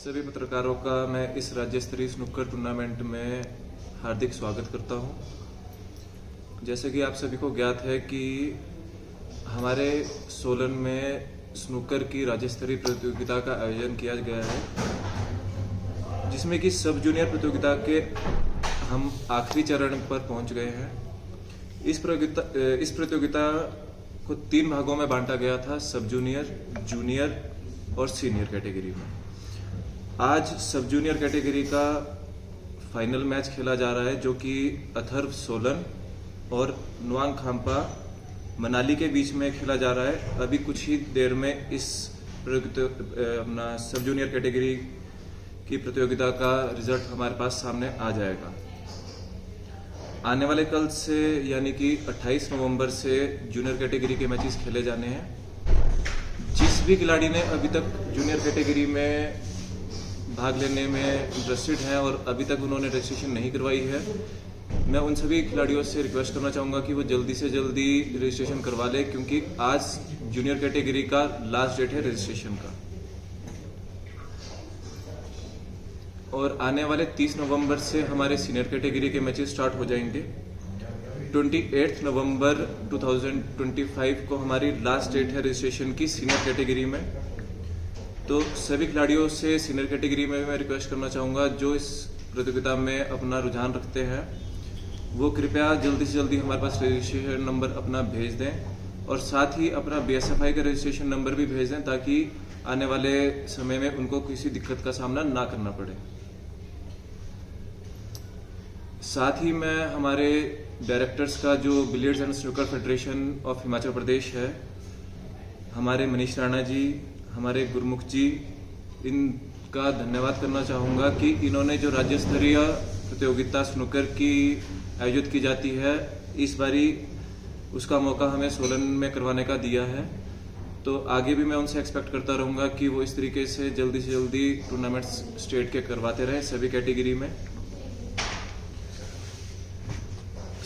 सभी पत्रकारों का मैं इस राज्य स्तरीय स्नूकर टूर्नामेंट में हार्दिक स्वागत करता हूं। जैसे कि आप सभी को ज्ञात है कि हमारे सोलन में स्नूकर की राज्य स्तरीय प्रतियोगिता का आयोजन किया गया है, जिसमें कि सब जूनियर प्रतियोगिता के हम आखिरी चरण पर पहुंच गए हैं। इस प्रतियोगिता को 3 भागों में बांटा गया था, सब जूनियर, जूनियर और सीनियर कैटेगरी में। आज सब जूनियर कैटेगरी का फाइनल मैच खेला जा रहा है, जो कि अथर्व सोलन और नुआंग खाम्पा मनाली के बीच में खेला जा रहा है। अभी कुछ ही देर में इस अपना सब जूनियर कैटेगरी की प्रतियोगिता का रिजल्ट हमारे पास सामने आ जाएगा। आने वाले कल से यानी कि 28 नवंबर से जूनियर कैटेगरी के मैचेस खेले जाने हैं। जिस भी खिलाड़ी ने अभी तक जूनियर कैटेगरी में भाग लेने में इंटरेस्टेड हैं और अभी तक उन्होंने रजिस्ट्रेशन नहीं करवाई है, मैं उन सभी खिलाड़ियों से रिक्वेस्ट करना चाहूँगा कि वो जल्दी से जल्दी रजिस्ट्रेशन करवा ले, क्योंकि आज जूनियर कैटेगरी का लास्ट डेट है रजिस्ट्रेशन का। और आने वाले 30 नवंबर से हमारे सीनियर कैटेगरी के मैचेस स्टार्ट हो जाएंगे। 28 नवंबर 2025 को हमारी लास्ट डेट है रजिस्ट्रेशन की सीनियर कैटेगरी में। तो सभी खिलाड़ियों से सीनियर कैटेगरी में मैं रिक्वेस्ट करना चाहूँगा, जो इस प्रतियोगिता में अपना रुझान रखते हैं, वो कृपया जल्दी से जल्दी हमारे पास रजिस्ट्रेशन नंबर अपना भेज दें और साथ ही अपना BSFI का रजिस्ट्रेशन नंबर भी भेज दें, ताकि आने वाले समय में उनको किसी दिक्कत का सामना ना करना पड़े। साथ ही मैं हमारे डायरेक्टर्स का, जो billiards and snooker federation of Himachal Pradesh है, हमारे मनीष राणा जी, हमारे गुरमुख जी, इनका धन्यवाद करना चाहूँगा कि इन्होंने जो राज्य स्तरीय प्रतियोगिता स्नूकर की आयोजित की जाती है, इस बारी उसका मौका हमें सोलन में करवाने का दिया है। तो आगे भी मैं उनसे एक्सपेक्ट करता रहूँगा कि वो इस तरीके से जल्दी टूर्नामेंट्स स्टेट के करवाते रहें सभी कैटेगरी में।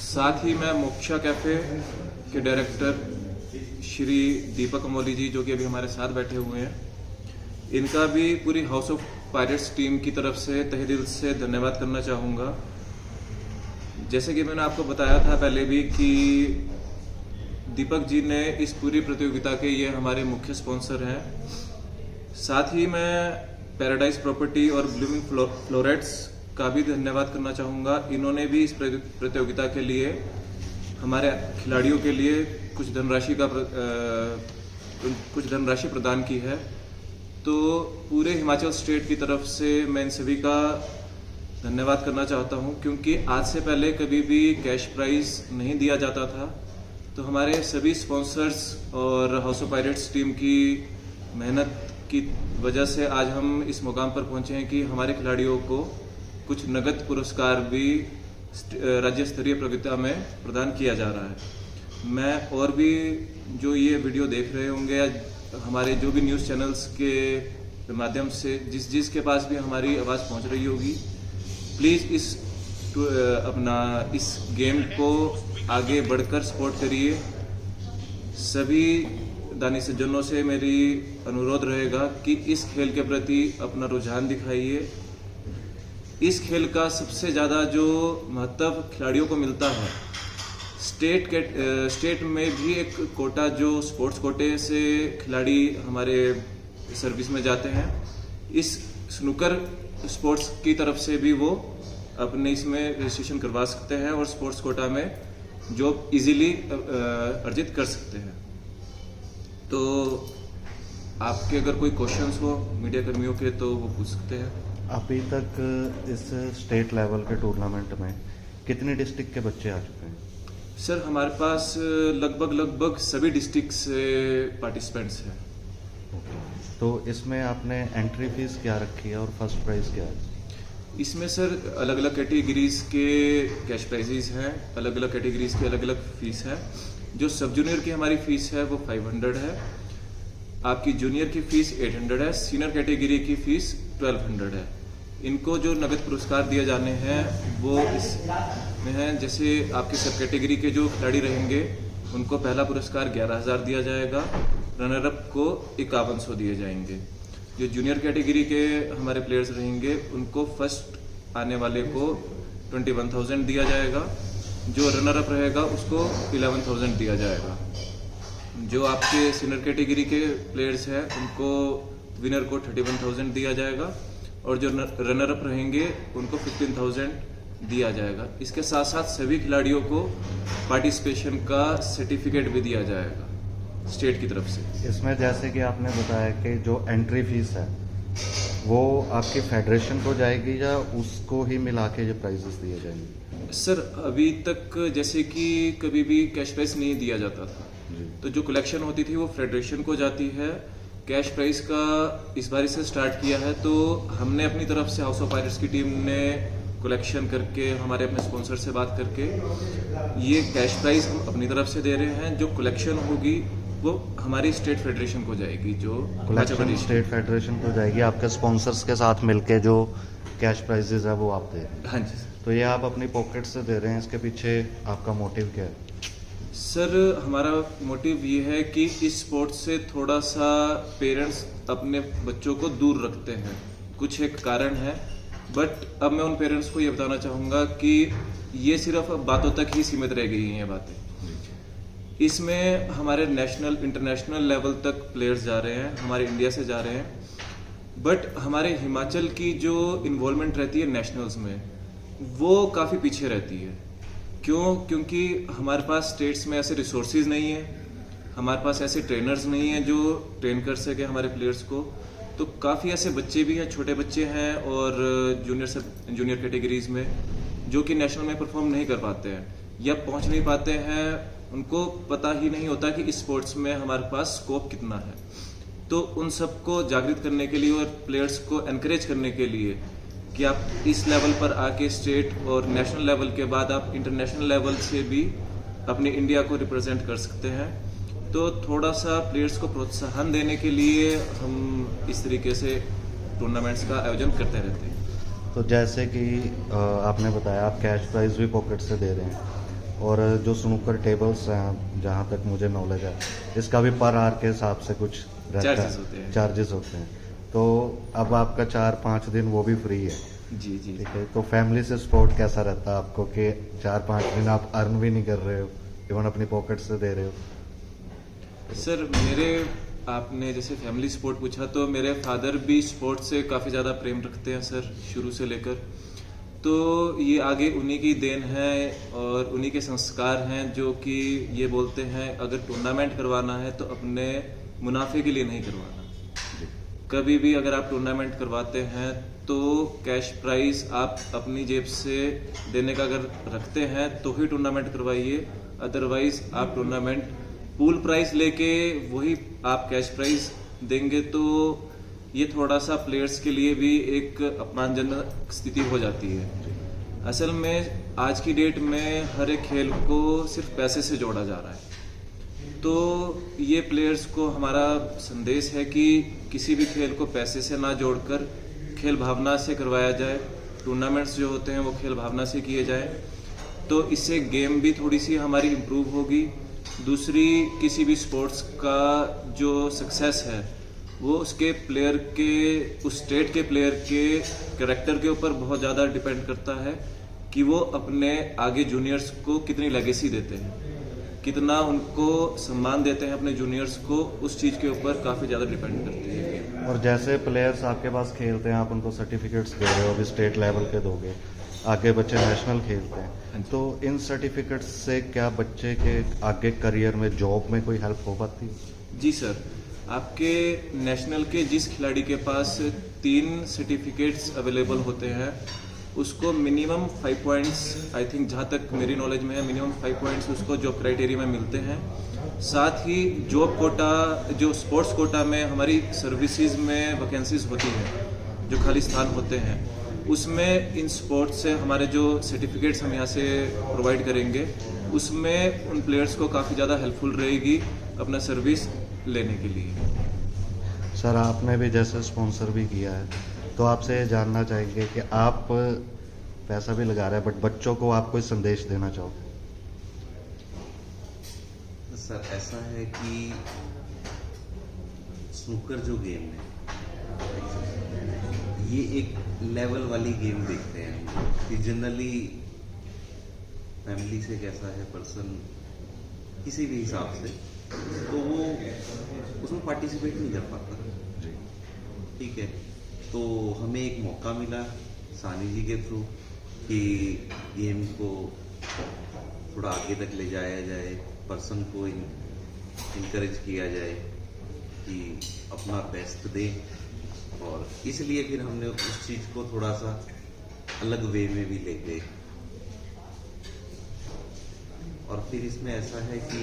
साथ ही मैं मोक्षा कैफे के डायरेक्टर श्री दीपक अमोली जी, जो कि अभी हमारे साथ बैठे हुए हैं, इनका भी पूरी हाउस ऑफ पायरेट्स टीम की तरफ से तहे दिल से धन्यवाद करना चाहूँगा। जैसे कि मैंने आपको बताया था पहले भी कि दीपक जी ने इस पूरी प्रतियोगिता के ये हमारे मुख्य स्पॉन्सर हैं। साथ ही मैं पैराडाइज प्रॉपर्टी और ब्लूमिंग फ्लोरेट्स का भी धन्यवाद करना चाहूँगा। इन्होंने भी इस प्रतियोगिता के लिए हमारे खिलाड़ियों के लिए कुछ धनराशि प्रदान की है। तो पूरे हिमाचल स्टेट की तरफ से मैं इन सभी का धन्यवाद करना चाहता हूँ, क्योंकि आज से पहले कभी भी कैश प्राइज नहीं दिया जाता था। तो हमारे सभी स्पॉन्सर्स और हाउस ऑफ पायरेट्स टीम की मेहनत की वजह से आज हम इस मुकाम पर पहुँचे हैं कि हमारे खिलाड़ियों को कुछ नगद पुरस्कार भी राज्य स्तरीय प्रतियोगिता में प्रदान किया जा रहा है। मैं और भी जो ये वीडियो देख रहे होंगे या हमारे जो भी न्यूज़ चैनल्स के माध्यम से जिसके पास भी हमारी आवाज़ पहुंच रही होगी, प्लीज़ इस गेम को आगे बढ़कर सपोर्ट करिए। सभी दानी सज्जनों से मेरी अनुरोध रहेगा कि इस खेल के प्रति अपना रुझान दिखाइए। इस खेल का सबसे ज़्यादा जो महत्व खिलाड़ियों को मिलता है, स्टेट में भी एक कोटा, जो स्पोर्ट्स कोटे से खिलाड़ी हमारे सर्विस में जाते हैं, इस स्नूकर स्पोर्ट्स की तरफ से भी वो अपने इसमें रजिस्ट्रेशन करवा सकते हैं और स्पोर्ट्स कोटा में जॉब इजीली अर्जित कर सकते हैं। तो आपके अगर कोई क्वेश्चंस हो मीडिया कर्मियों के, तो वो पूछ सकते हैं। अभी तक इस स्टेट लेवल के टूर्नामेंट में कितने डिस्ट्रिक्ट के बच्चे आ चुके हैं? सर, हमारे पास लगभग सभी डिस्ट्रिक्ट से पार्टिसिपेंट्स हैं। तो इसमें आपने एंट्री फीस क्या रखी है और फर्स्ट प्राइज क्या है? इसमें सर अलग अलग कैटेगरीज के कैश प्राइजेज हैं, अलग अलग कैटेगरीज की अलग अलग फीस है। जो सब जूनियर की हमारी फीस है वो 500 है, आपकी जूनियर की फीस 800 है, सीनियर कैटेगरी की फीस 1200 है। इनको जो नगद पुरस्कार दिए जाने हैं वो इसमें हैं, जैसे आपके सब कैटेगरी के जो खिलाड़ी रहेंगे उनको पहला पुरस्कार 11,000 दिया जाएगा, रनर अप को 5100 दिए जाएंगे। जो जूनियर कैटेगरी के हमारे प्लेयर्स रहेंगे उनको फर्स्ट आने वाले को 21,000 दिया जाएगा, जो रनर अप रहेगा उसको 11,000 दिया जाएगा। जो आपके सीनियर कैटेगरी के प्लेयर्स हैं उनको विनर को 31,000 दिया जाएगा और जो रनर अप रहेंगे उनको 15,000 दिया जाएगा। इसके साथ साथ सभी खिलाड़ियों को पार्टिसिपेशन का सर्टिफिकेट भी दिया जाएगा स्टेट की तरफ से। इसमें जैसे कि आपने बताया कि जो एंट्री फीस है वो आपकी फेडरेशन को जाएगी या उसको ही मिला के जो प्राइजेस दिए जाएंगे? सर अभी तक जैसे कि कभी भी कैश प्राइज नहीं दिया जाता था, तो जो कलेक्शन होती थी वो फेडरेशन को जाती है। कैश प्राइज का इस बार से स्टार्ट किया है, तो हमने अपनी तरफ से हाउस ऑफ पायरेट्स की टीम ने कलेक्शन करके हमारे अपने स्पॉन्सर से बात करके ये कैश प्राइज हम अपनी तरफ से दे रहे हैं। जो कलेक्शन होगी वो हमारी स्टेट फेडरेशन को जाएगी, जो कलेक्शन स्टेट फेडरेशन को जाएगी। आपके स्पॉन्सर्स के साथ मिलके जो कैश प्राइजेस है वो आप दे रहे हैं? हाँ जी। तो ये आप अपनी पॉकेट से दे रहे हैं, इसके पीछे आपका मोटिव क्या है? सर हमारा मोटिव ये है कि इस स्पोर्ट से थोड़ा सा पेरेंट्स अपने बच्चों को दूर रखते हैं, कुछ एक कारण है। बट अब मैं उन पेरेंट्स को ये बताना चाहूँगा कि ये सिर्फ बातों तक ही सीमित रह गई हैं ये बातें। इसमें हमारे नेशनल इंटरनेशनल लेवल तक प्लेयर्स जा रहे हैं, हमारे इंडिया से जा रहे हैं। बट हमारे हिमाचल की जो इन्वॉल्वमेंट रहती है नेशनल्स में वो काफ़ी पीछे रहती है। क्यों? क्योंकि हमारे पास स्टेट्स में ऐसे रिसोर्सेज नहीं है, हमारे पास ऐसे ट्रेनर्स नहीं हैं जो ट्रेन कर सके हमारे प्लेयर्स को। तो काफ़ी ऐसे बच्चे भी हैं, छोटे बच्चे हैं और जूनियर कैटेगरीज में जो कि नेशनल में परफॉर्म नहीं कर पाते हैं या पहुंच नहीं पाते हैं। उनको पता ही नहीं होता कि इस स्पोर्ट्स में हमारे पास स्कोप कितना है। तो उन सबको जागृत करने के लिए और प्लेयर्स को एनकरेज करने के लिए कि आप इस लेवल पर आके स्टेट और नेशनल लेवल के बाद आप इंटरनेशनल लेवल से भी अपने इंडिया को रिप्रेजेंट कर सकते हैं, तो थोड़ा सा प्लेयर्स को प्रोत्साहन देने के लिए हम इस तरीके से टूर्नामेंट्स का आयोजन करते रहते हैं। तो जैसे कि आपने बताया आप कैश प्राइज भी पॉकेट से दे रहे हैं और जो स्नूकर टेबल्स हैं जहाँ तक मुझे नॉलेज है इसका भी पर आवर के हिसाब से कुछ चार्जेस होते हैं। तो अब आपका 4-5 दिन वो भी फ्री है? जी जी। ठीक है, तो फैमिली से सपोर्ट कैसा रहता है आपको कि 4-5 दिन आप अर्न भी नहीं कर रहे हो, इवन अपनी पॉकेट से दे रहे हो? सर आपने जैसे फैमिली स्पोर्ट पूछा, तो मेरे फादर भी स्पोर्ट से काफ़ी ज़्यादा प्रेम रखते हैं सर, शुरू से लेकर। तो ये आगे उन्हीं की देन है और उन्हीं के संस्कार हैं जो कि ये बोलते हैं अगर टूर्नामेंट करवाना है तो अपने मुनाफे के लिए नहीं करवाना। कभी भी अगर आप टूर्नामेंट करवाते हैं तो कैश प्राइज आप अपनी जेब से देने का अगर रखते हैं तो ही टूर्नामेंट करवाइए, अदरवाइज आप टूर्नामेंट पूल प्राइस लेके वही आप कैश प्राइज देंगे तो ये थोड़ा सा प्लेयर्स के लिए भी एक अपमानजनक स्थिति हो जाती है। असल में आज की डेट में हर एक खेल को सिर्फ पैसे से जोड़ा जा रहा है। तो ये प्लेयर्स को हमारा संदेश है कि किसी भी खेल को पैसे से ना जोड़कर खेल भावना से करवाया जाए। टूर्नामेंट्स जो होते हैं वो खेल भावना से किए जाए, तो इससे गेम भी थोड़ी सी हमारी इम्प्रूव होगी। दूसरी, किसी भी स्पोर्ट्स का जो सक्सेस है वो उसके प्लेयर के, उस स्टेट के प्लेयर के कैरेक्टर के ऊपर बहुत ज़्यादा डिपेंड करता है कि वो अपने आगे जूनियर्स को कितनी लेगेसी देते हैं, कितना उनको सम्मान देते हैं अपने जूनियर्स को, उस चीज़ के ऊपर काफ़ी ज़्यादा डिपेंड करती है। और जैसे प्लेयर्स आपके पास खेलते हैं, आप उनको सर्टिफिकेट्स दे रहे हो, अभी स्टेट लेवल के दोगे, आगे बच्चे नेशनल खेलते हैं, तो इन सर्टिफिकेट्स से क्या बच्चे के आगे करियर में, जॉब में कोई हेल्प हो पाती है? जी सर, आपके नेशनल के जिस खिलाड़ी के पास 3 सर्टिफिकेट्स अवेलेबल होते हैं उसको मिनिमम 5 पॉइंट्स, आई थिंक जहाँ तक मेरी नॉलेज में है, मिनिमम 5 पॉइंट्स उसको जॉब क्राइटेरिया में मिलते हैं। साथ ही जॉब कोटा, जो स्पोर्ट्स कोटा में हमारी सर्विसेज में वैकेंसीज होती हैं, जो खाली स्थान होते हैं, उसमें इन स्पोर्ट्स से हमारे जो सर्टिफिकेट्स हम यहाँ से प्रोवाइड करेंगे उसमें उन प्लेयर्स को काफ़ी ज़्यादा हेल्पफुल रहेगी अपना सर्विस लेने के लिए। सर, आपने भी जैसे स्पॉन्सर भी किया है, तो आपसे ये जानना चाहेंगे कि आप पैसा भी लगा रहे हैं बट बच्चों को आप कोई संदेश देना चाहोगे? सर, ऐसा है कि स्नूकर जो गेम है ये एक लेवल वाली गेम देखते हैं कि जनरली फैमिली से कैसा है पर्सन किसी भी हिसाब से, तो वो उसमें पार्टिसिपेट नहीं कर पाता। ठीक है, तो हमें एक मौका मिला सानी जी के थ्रू कि गेम को थोड़ा आगे तक ले जाया जाए, पर्सन को इनकरेज किया जाए कि अपना बेस्ट दे, और इसलिए फिर हमने उस चीज़ को थोड़ा सा अलग वे में भी ले गए। और फिर इसमें ऐसा है कि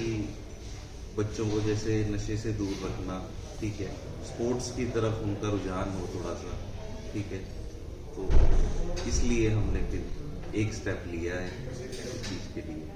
बच्चों को जैसे नशे से दूर रखना, ठीक है, स्पोर्ट्स की तरफ उनका रुझान हो थोड़ा सा, ठीक है, तो इसलिए हमने फिर एक स्टेप लिया है इस चीज़ के लिए।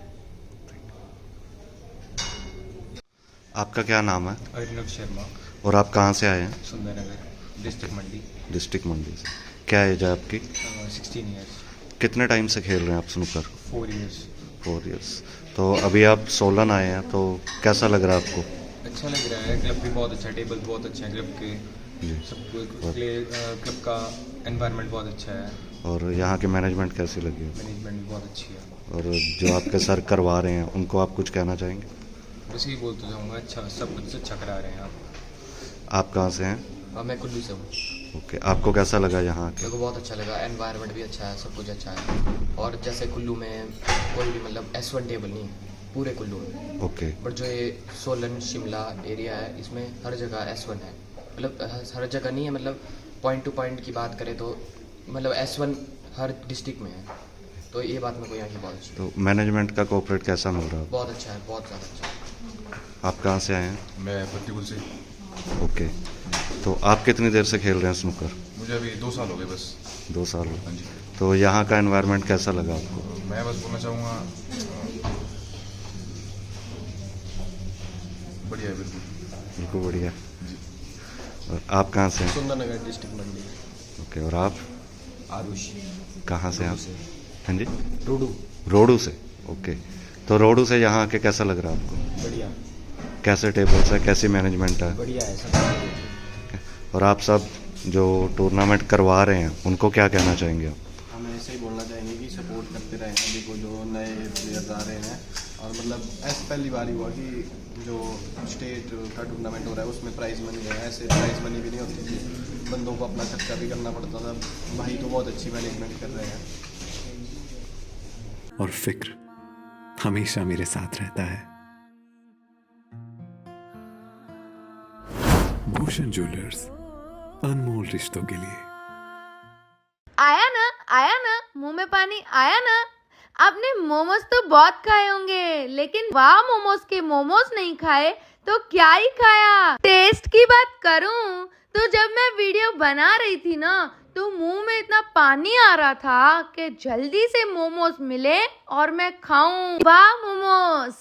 आपका क्या नाम है? अभिनव शर्मा, और आप कहाँ से आए हैं? सुंदरनगर, डिस्ट्रिक्ट मंडी। डिस्ट्रिक्ट मंडी से। क्या एज है आपकी? 16 ईयर्स। कितने टाइम से खेल रहे हैं आप स्नूकर? 4 ईयर्स। 4 इयर्स। तो अभी आप सोलन आए हैं, तो कैसा लग रहा है आपको? अच्छा लग रहा है, क्लब भी बहुत अच्छा है, टेबल बहुत अच्छा है क्लब के, जी। सब क्लब का एनवायरनमेंट बहुत अच्छा है, और यहाँ की मैनेजमेंट कैसी लगी? मैनेजमेंट भी बहुत अच्छी है। और जो आपके सर करवा रहे हैं उनको आप कुछ कहना चाहेंगे? बस यही बोलते जाऊँगा, अच्छा सब कुछ अच्छा करा रहे हैं आप। आप कहाँ से हैं? हाँ, मैं कुल्लू से हूँ। ओके, आपको कैसा लगा यहाँ के? मेरे को बहुत अच्छा लगा, एनवायरनमेंट भी अच्छा है, सब कुछ अच्छा है। और जैसे कुल्लू में कोई भी मतलब S1 टेबल नहीं है पूरे कुल्लू में, ओके। बट जो ये सोलन शिमला एरिया है इसमें हर जगह S1 है। मतलब हर जगह नहीं है, मतलब पॉइंट टू पॉइंट की बात करें तो मतलब S1 हर डिस्ट्रिक्ट में है, तो ये बात मेरे को यहाँ की बहुत अच्छी। तो मैनेजमेंट का कोऑपरेट कैसा मिल रहा है? बहुत अच्छा है, बहुत ज़्यादा अच्छा है। आप कहाँ से आए हैं? मैं प्रतिकूल से। ओके, तो आप कितनी देर से खेल रहे हैं स्नूकर? मुझे अभी 2 साल हो गए बस। 2 साल हो। हाँ जी। तो यहाँ का एनवायरनमेंट कैसा लगा आपको? मैं बस बोलना चाहूँगा बढ़िया है, बिल्कुल। बिल्कुल बढ़िया। और आप कहाँ से हैं? सुंदरनगर, डिस्ट्रिक्ट मंडी। ओके, और आप आरुष, कहाँ से हैं आप? हाँ जी, रोडू से। ओके, तो रोडू से यहाँ आके कैसा लग रहा है आपको? बढ़िया, कैसे टेबल्स है, कैसी मैनेजमेंट है? बढ़िया है सब। और आप सब जो टूर्नामेंट करवा रहे हैं उनको क्या कहना चाहेंगे आप? हम ऐसे ही बोलना चाहेंगे कि सपोर्ट करते रहें अभी को जो नए प्लेयर्स आ रहे हैं। और मतलब ऐसे पहली बार ही हुआ कि जो स्टेट का टूर्नामेंट हो रहा है उसमें प्राइज़ मनी है, ऐसे प्राइज़ मनी भी नहीं होती थी, बंदों को अपना खर्चा भी करना पड़ता था। भाई तो बहुत अच्छी मैनेजमेंट कर रहे हैं। और फिक्र हमेशा मेरे साथ रहता है। भूषण ज्वेलर्स, अनमोल रिश्तों के लिए। आया ना मुंह में पानी आया ना। आपने मोमोज तो बहुत खाए होंगे, लेकिन वाह मोमोज के मोमोज नहीं खाए तो क्या ही खाया। टेस्ट की बात करूं तो जब मैं वीडियो बना रही थी ना, तो मुंह में इतना पानी आ रहा था कि जल्दी से मोमोज मिले और मैं खाऊं। वाह मोमोज।